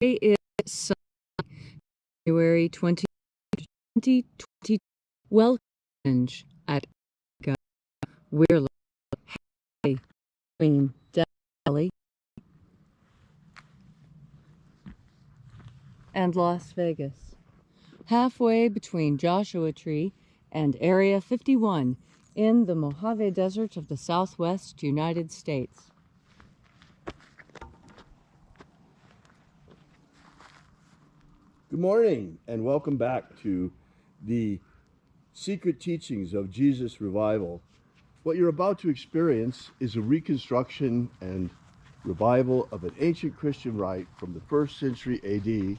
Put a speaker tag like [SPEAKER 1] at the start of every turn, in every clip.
[SPEAKER 1] Today is January 2020. Welcome at We're between Delhi and Las Vegas, halfway between Joshua Tree and Area 51 in the Mojave Desert of the Southwest United States.
[SPEAKER 2] Good morning and welcome back to the Secret Teachings of Jesus Revival. What you're about to experience is a reconstruction and revival of an ancient Christian rite from the 1st century AD.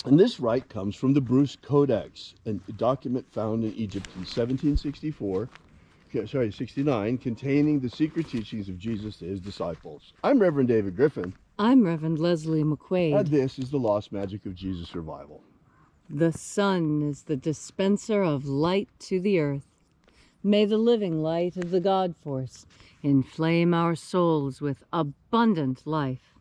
[SPEAKER 2] And this rite comes from the Bruce Codex, a document found in Egypt in 69, containing the secret teachings of Jesus to his disciples. I'm Reverend David Griffin.
[SPEAKER 1] I'm Reverend Leslie McQuade.
[SPEAKER 2] And this is the Lost Magic of Jesus Revival.
[SPEAKER 1] The sun is the dispenser of light to the earth. May the living light of the God Force inflame our souls with abundant life.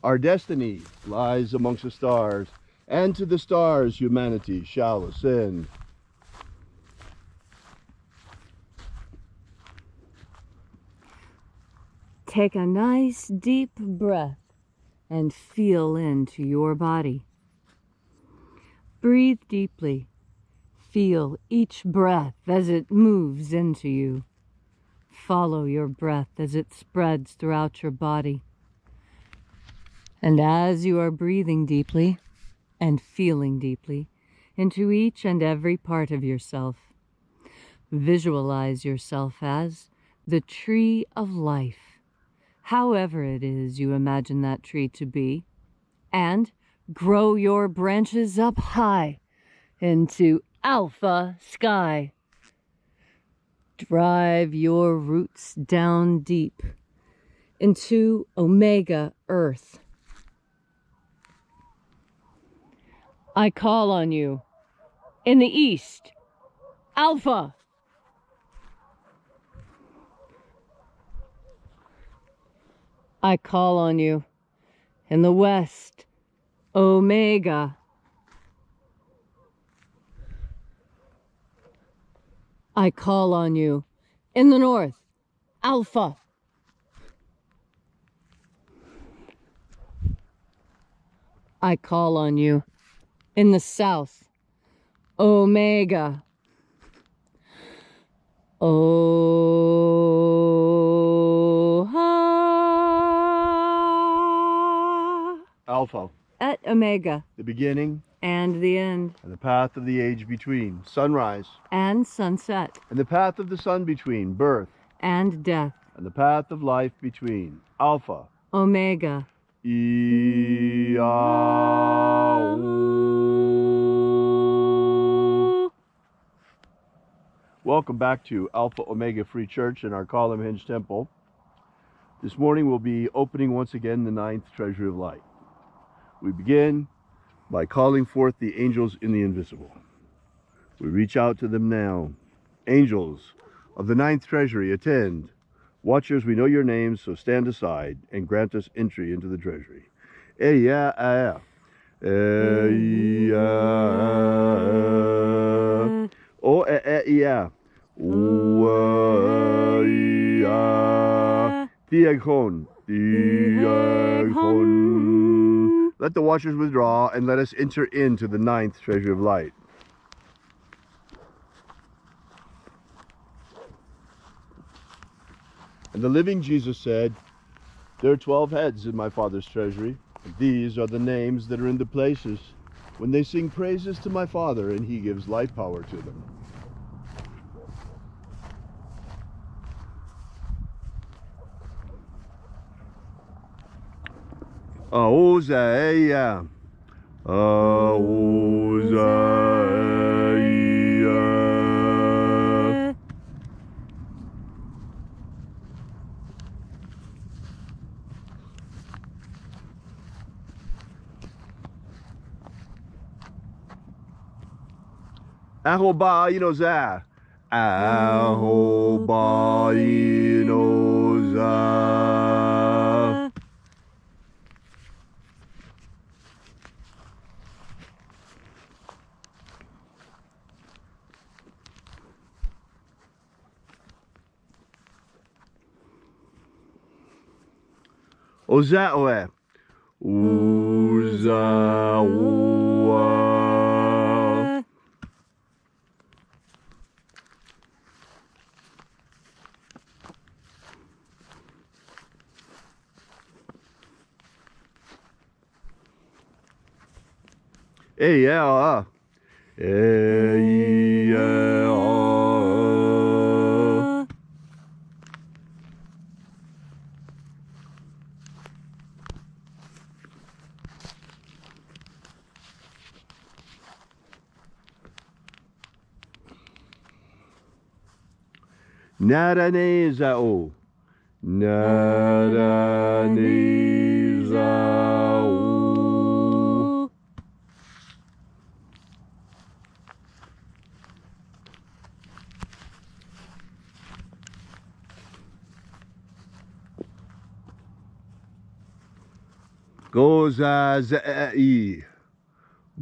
[SPEAKER 2] Our destiny lies amongst the stars, and to the stars humanity shall ascend.
[SPEAKER 1] Take a nice deep breath and feel into your body. Breathe deeply. Feel each breath as it moves into you. Follow your breath as it spreads throughout your body. And as you are breathing deeply and feeling deeply into each and every part of yourself, visualize yourself as the tree of life, however it is you imagine that tree to be, and grow your branches up high into Alpha sky. Drive your roots down deep into Omega earth. I call on you in the east, Alpha. I call on you in the west, Omega. I call on you in the north, Alpha. I call on you in the south, Omega.
[SPEAKER 2] Alpha.
[SPEAKER 1] Et Omega.
[SPEAKER 2] The beginning.
[SPEAKER 1] And the end.
[SPEAKER 2] And the path of the age between. Sunrise.
[SPEAKER 1] And sunset.
[SPEAKER 2] And the path of the sun between. Birth.
[SPEAKER 1] And death.
[SPEAKER 2] And the path of life between. Alpha.
[SPEAKER 1] Omega.
[SPEAKER 2] Welcome back to Alpha Ωmega Free Church in our Columnhenge Temple. This morning we'll be opening once again the 9th Treasury of Light. We begin by calling forth the angels in the invisible. We reach out to them now. Angels of the 9th Treasury, attend. Watchers, we know your names, so stand aside and grant us entry into the treasury. Let the watchers withdraw and let us enter into the 9th Treasury of Light. And the living Jesus said, there are 12 heads in my Father's treasury, and these are the names that are in the places when they sing praises to my Father, and he gives life power to them. Hosea, Hosea. Ahoba inoza, Ahoba inoza. Ozaoe. Uzawa. Eya. Eya. Naranezao. Naranezao. Gozazai.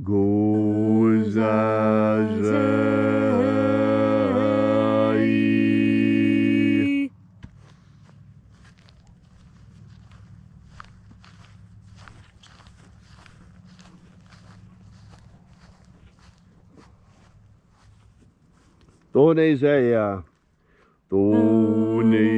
[SPEAKER 2] Gozazai. Donezea. Donezea.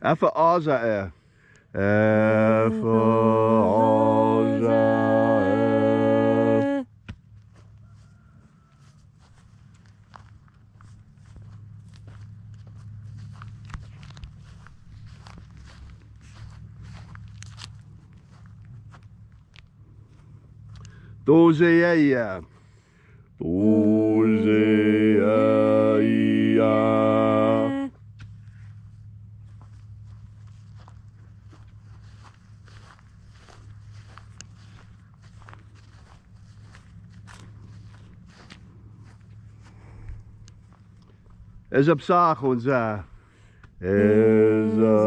[SPEAKER 2] Alpha Ωmega. Alpha Ωmega. Dozeia. Dozeia. Ezapsachonza. Ezapsachonza.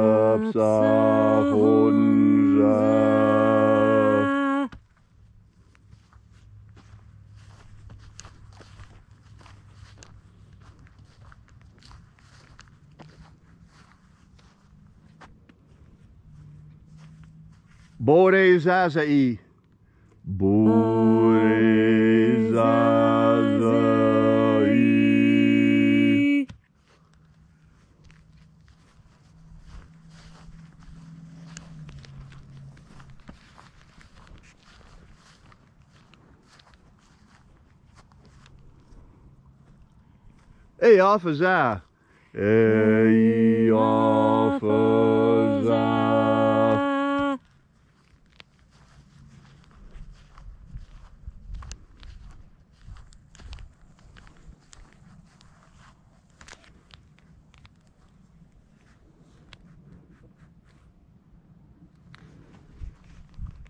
[SPEAKER 2] Borezazai. Borezazai. Hey, Alpha. Hey, Alpha.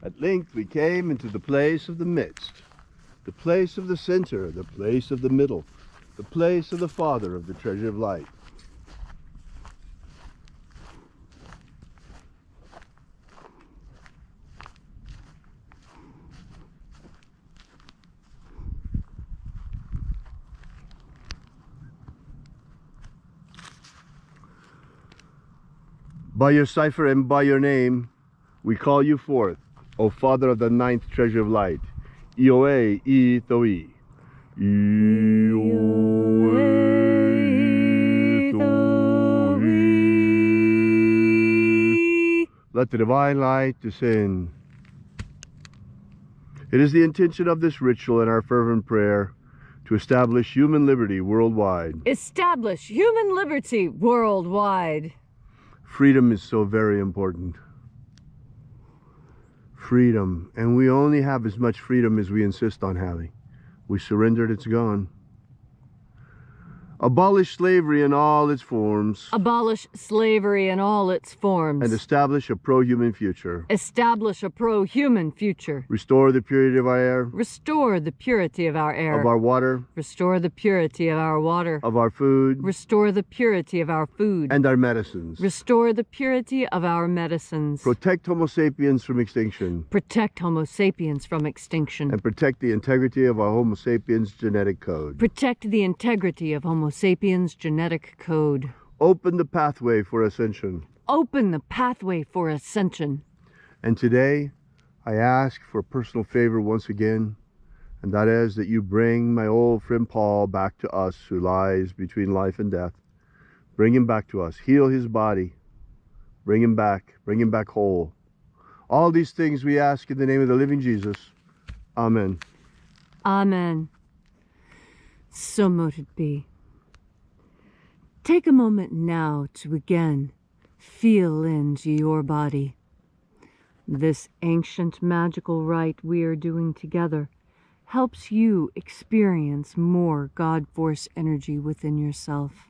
[SPEAKER 2] At length we came into the place of the midst, the place of the center, the place of the middle, the place of the Father of the Treasury of Light. By your cipher and by your name, we call you forth, O Father of the ninth Treasury of Light. Ioe I Toi. Ioe Toi. Let the divine light descend. It is the intention of this ritual and our fervent prayer to establish human liberty worldwide.
[SPEAKER 1] Establish human liberty worldwide.
[SPEAKER 2] Freedom is so very important. Freedom. And we only have as much freedom as we insist on having. We surrender it, it's gone. Abolish slavery in all its forms.
[SPEAKER 1] Abolish slavery in all its forms.
[SPEAKER 2] And establish a pro-human future.
[SPEAKER 1] Establish a pro-human future.
[SPEAKER 2] Restore the purity of our air.
[SPEAKER 1] Restore the purity of our air.
[SPEAKER 2] Of our water.
[SPEAKER 1] Restore the purity of our water.
[SPEAKER 2] Of our food.
[SPEAKER 1] Restore the purity of our food.
[SPEAKER 2] And our medicines.
[SPEAKER 1] Restore the purity of our medicines.
[SPEAKER 2] Protect Homo sapiens from extinction.
[SPEAKER 1] Protect Homo sapiens from extinction.
[SPEAKER 2] And protect the integrity of our Homo sapiens genetic code.
[SPEAKER 1] Protect the integrity of Homo sapiens genetic code.
[SPEAKER 2] Open the pathway for ascension.
[SPEAKER 1] Open the pathway for ascension.
[SPEAKER 2] And today, I ask for a personal favor once again, and that is that you bring my old friend Paul back to us, who lies between life and death. Bring him back to us. Heal his body. Bring him back whole. All these things we ask in the name of the living Jesus. Amen.
[SPEAKER 1] Amen. So mote it be. Take a moment now to again feel into your body. This ancient magical rite we are doing together helps you experience more God Force energy within yourself.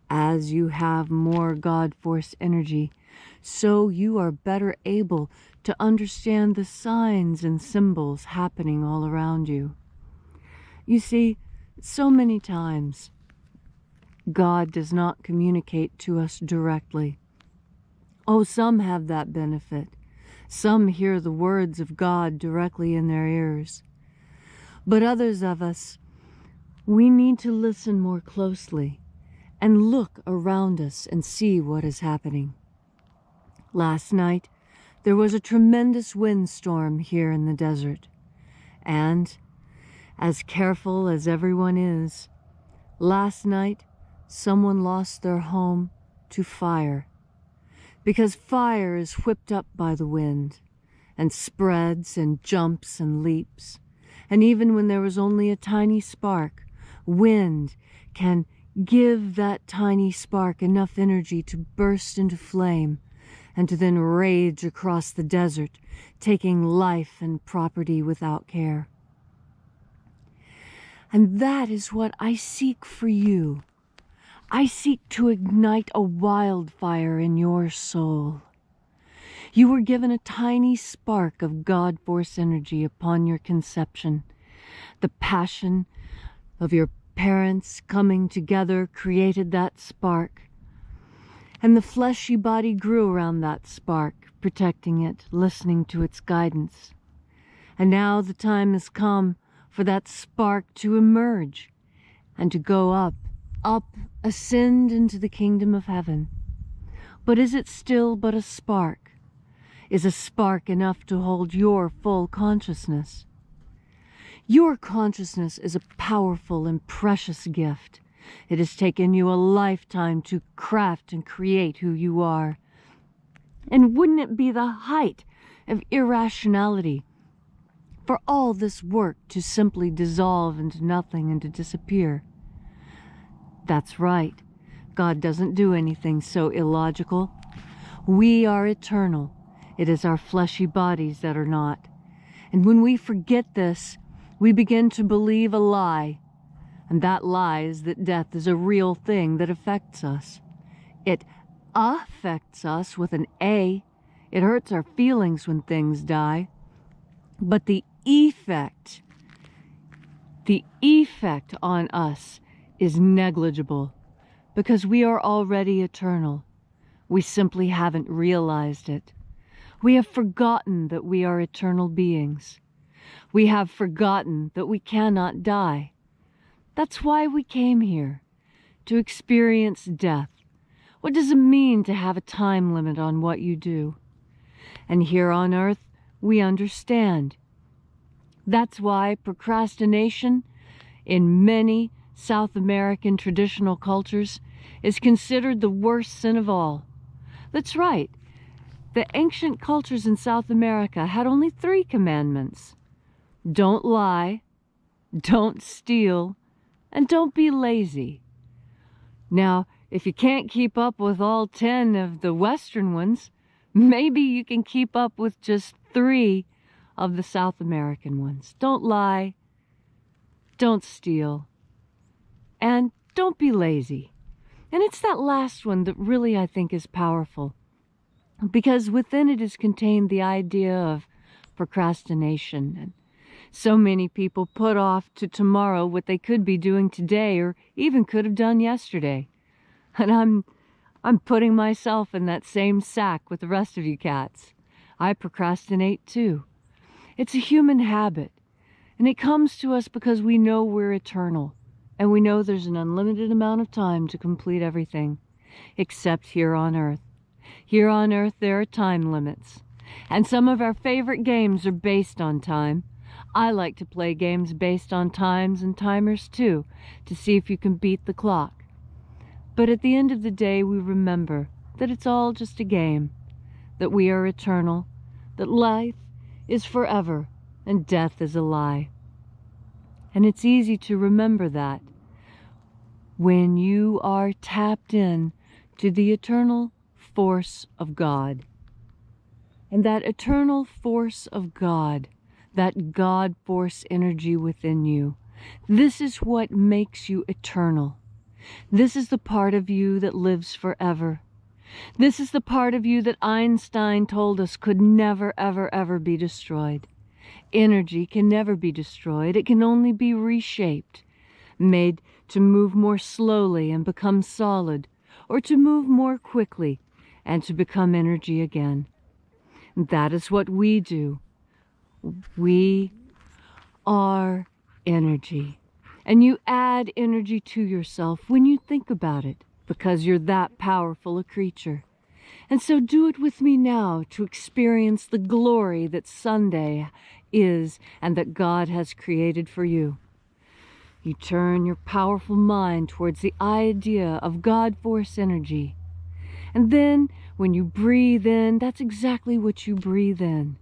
[SPEAKER 1] As you have more God Force energy, so you are better able to understand the signs and symbols happening all around you. You see, so many times, God does not communicate to us directly. Oh, some have that benefit. Some hear the words of God directly in their ears. But others of us, we need to listen more closely and look around us and see what is happening. Last night, there was a tremendous windstorm here in the desert. And, as careful as everyone is, last night, someone lost their home to fire, because fire is whipped up by the wind and spreads and jumps and leaps. And even when there was only a tiny spark, wind can give that tiny spark enough energy to burst into flame and to then rage across the desert, taking life and property without care. And that is what I seek for you. I seek to ignite a wildfire in your soul. You were given a tiny spark of God Force energy upon your conception. The passion of your parents coming together created that spark. And the fleshy body grew around that spark, protecting it, listening to its guidance. And now the time has come for that spark to emerge and to go up, ascend into the kingdom of heaven. But is it still but a spark? Is a spark enough to hold your full consciousness? Your consciousness is a powerful and precious gift. It has taken you a lifetime to craft and create who you are. And wouldn't it be the height of irrationality for all this work to simply dissolve into nothing and to disappear? That's right. God doesn't do anything so illogical. We are eternal. It is our fleshy bodies that are not. And when we forget this, we begin to believe a lie. And that lie is that death is a real thing that affects us. It affects us with an A. It hurts our feelings when things die. But the effect on us is negligible, because we are already eternal. We simply haven't realized it. We have forgotten that we are eternal beings. We have forgotten that we cannot die. That's why we came here, to experience death. What does it mean to have a time limit on what you do? And here on earth, we understand. That's why procrastination in many South American traditional cultures is considered the worst sin of all. That's right. The ancient cultures in South America had only 3 commandments. Don't lie, don't steal, and don't be lazy. Now, if you can't keep up with all 10 of the Western ones, maybe you can keep up with just 3 of the South American ones. Don't lie, don't steal, And don't be lazy. And it's that last one that really I think is powerful, because within it is contained the idea of procrastination. And so many people put off to tomorrow what they could be doing today or even could have done yesterday. And I'm putting myself in that same sack with the rest of you cats. I procrastinate too. It's a human habit, and it comes to us because we know we're eternal, and we know there's an unlimited amount of time to complete everything, except here on Earth. Here on Earth there are time limits, and some of our favorite games are based on time. I like to play games based on times and timers too, to see if you can beat the clock. But at the end of the day, we remember that it's all just a game, that we are eternal, that life is forever and death is a lie. And it's easy to remember that when you are tapped in to the eternal force of God. And that eternal force of God, that God force energy within you, this is what makes you eternal. This is the part of you that lives forever. This is the part of you that Einstein told us could never, ever, ever be destroyed. Energy can never be destroyed. It can only be reshaped, made to move more slowly and become solid, or to move more quickly and to become energy again. That is what we do. We are energy. And you add energy to yourself when you think about it, because you're that powerful a creature. And so do it with me now to experience the glory that Sunday is and that God has created for you. You turn your powerful mind towards the idea of God force energy. And then when you breathe in, that's exactly what you breathe in.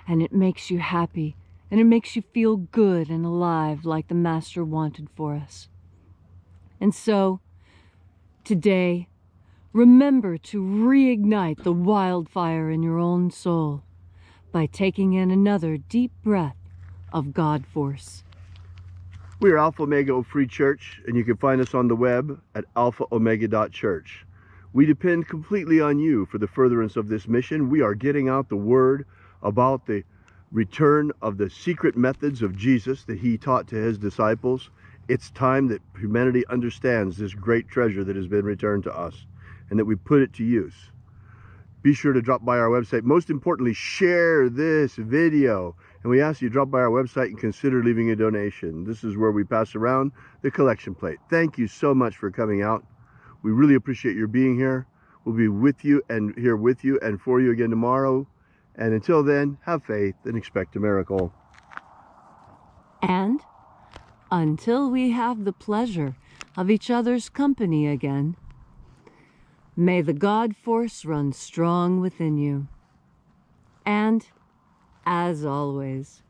[SPEAKER 1] And it makes you happy. And it makes you feel good and alive like the Master wanted for us. And so, today, remember to reignite the wildfire in your own soul by taking in another deep breath of God force.
[SPEAKER 2] We are Alpha Ωmega Free Church, and you can find us on the web at alphaomega.church. We depend completely on you for the furtherance of this mission. We are getting out the word about the return of the secret methods of Jesus that he taught to his disciples. It's time that humanity understands this great treasure that has been returned to us and that we put it to use. Be sure to drop by our website. Most importantly, share this video. And we ask you to drop by our website and consider leaving a donation. This is where we pass around the collection plate. Thank you so much for coming out. We really appreciate your being here. We'll be with you and here with you and for you again tomorrow. And until then, have faith and expect a miracle.
[SPEAKER 1] And until we have the pleasure of each other's company again, may the God force run strong within you. And, as always,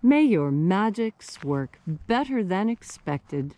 [SPEAKER 1] may your magics work better than expected.